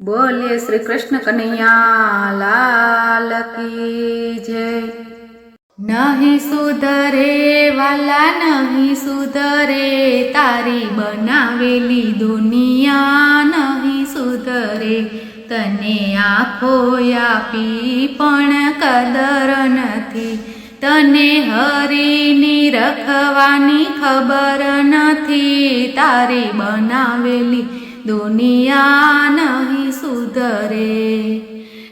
बोलिए श्री कृष्ण कन्हैया लाल की जय। नहीं सुधरे वाला नहीं सुधरे तारी बनावेली दुनिया नहीं सुधरे। तने आँखो आपी पण कदर नथी, तने हरीनी रखवानी खबर नथी। तारी बनावेली दुनिया नहीं सुधरे,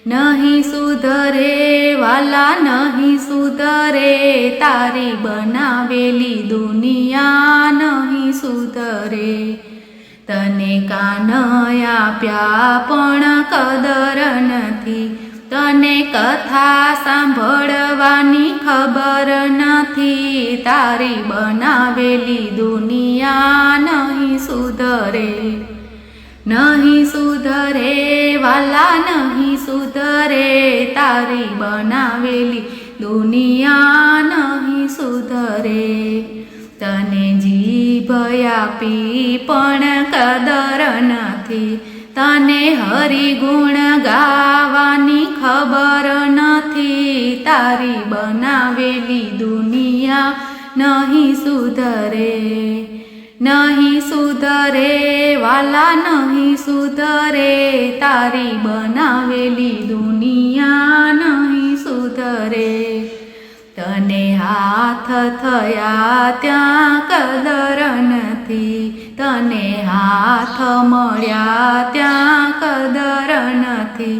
नहीं सुधरे वाला नहीं सुधरे। तारी बनावेली दुनिया नहीं सुधरे। तने कान आप्या पण कदर नथी, तने कथा सांभळवानी खबर नथी। तारी बनावेली दुनिया नहीं सुधरे, नहीं सुधरे वाला नहीं सुधरे। तारी बनावेली दुनिया नहीं सुधरे। तने जीभ आपी पण कदर नथी, तने हरिगुण गावानी खबर नथी। तारी बनावेली दुनिया नहीं सुधरे, नहीं सुधरे वाला नहीं सुधरे। तारी बनावेली दुनिया नहीं सुधरे। तने हाथ थया त्या कदर नथी, तने हाथ मळ्या त्या कदर नथी।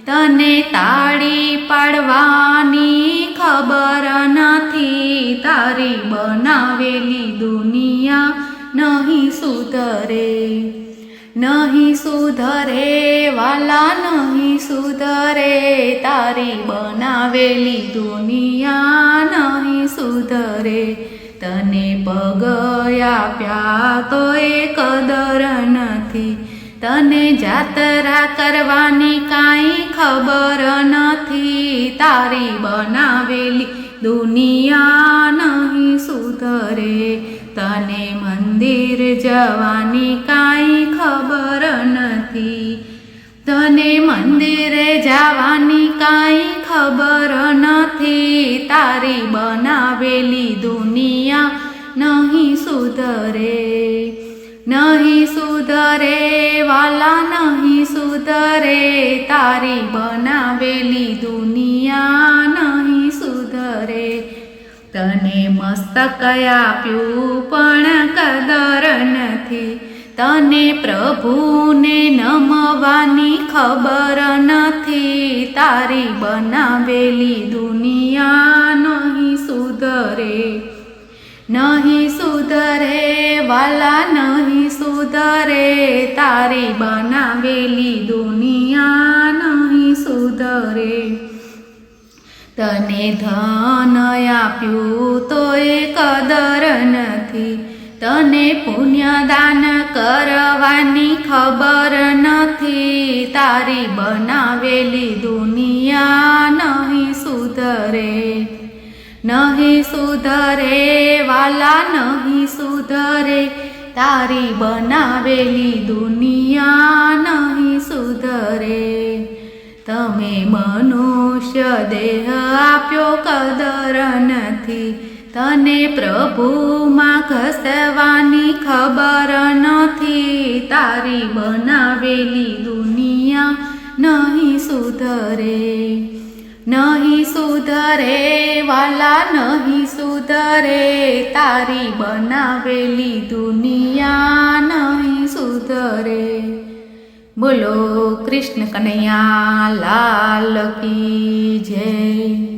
तने ताળી पाडवानी खबर नथी। तारी बनावेली दुनिया नहीं सुधरे, नहीं सुधरे वाला नहीं सुधरे। तारी बनावेली दुनिया नहीं सुधरे। तने पग आप्या तोय कदर नथी, तने जात्रा करवानी काई खबर नथी। तारी बनावेली दुनिया नहीं सुधरे। तने मंदिर जवानी काई खबर नथी, तने मंदिरे जावानी काई खबर नथी। तारी बनावेली दुनिया नहीं सुधरे, नहीं सुधरे वाला नहीं सुधरे। तारी बनावेली दुनिया नहीं सुधरे। तने मस्तक आप्युं पण कदर नथी, तने प्रभुने नमवानी खबर नथी। तारी बनावेली दुनिया नहीं सुधरे, नहीं सुधरे वाला नहीं सुधरे। तारी बनावेली दुनिया नहीं सुधरे। तने धन आप्युं तोय कदर नथी, तने पुण्यदान करवानी खबर नथी। तारी बनावेली दुनिया नहीं सुधरे, नहीं सुधरे वाला नहीं सुधरे। तारी बनावेली दुनिया नहीं सुधरे। तमे मनुष्य देह आप्यो कदर नथी, तने प्रभुमां घसवानी खबर नथी। तारी बनावेली दुनिया नहीं सुधरे, नहीं सुधरे वाला नहीं सुधरे। तारी बनावेली दुनिया नहीं सुधरे। बोलो कृष्ण कन्हैया लाल की जय।